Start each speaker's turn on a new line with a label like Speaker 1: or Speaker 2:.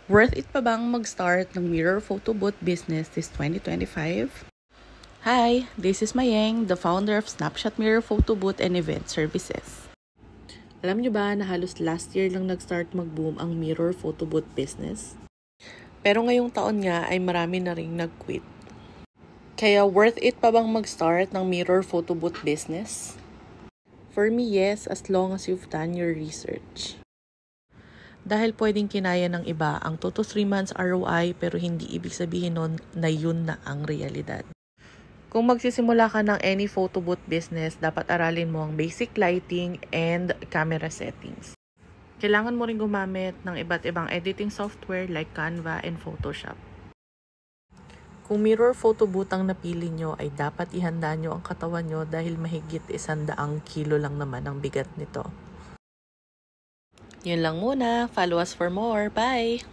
Speaker 1: Worth it pa bang mag-start ng mirror photo booth business this 2025? Hi, this is Mayeng, the founder of Snapshot Mirror Photo Booth and Event Services. Alam nyo ba na halos last year lang nag-start mag-boom ang mirror photo booth business? Pero ngayong taon nga ay marami na ring nag-quit. Kaya worth it pa bang mag-start ng mirror photo booth business? For me, yes, as long as you've done your research. Dahil pwedeng kinaya ng iba ang 2 to 3 months ROI pero hindi ibig sabihin nun na yun na ang realidad. Kung magsisimula ka ng any photo booth business, dapat aralin mo ang basic lighting and camera settings. Kailangan mo rin gumamit ng iba't ibang editing software like Canva and Photoshop. Kung mirror photo booth ang napili nyo, ay dapat ihanda nyo ang katawan nyo dahil mahigit 100 kilo lang naman ang bigat nito. Yun lang muna. Follow us for more. Bye!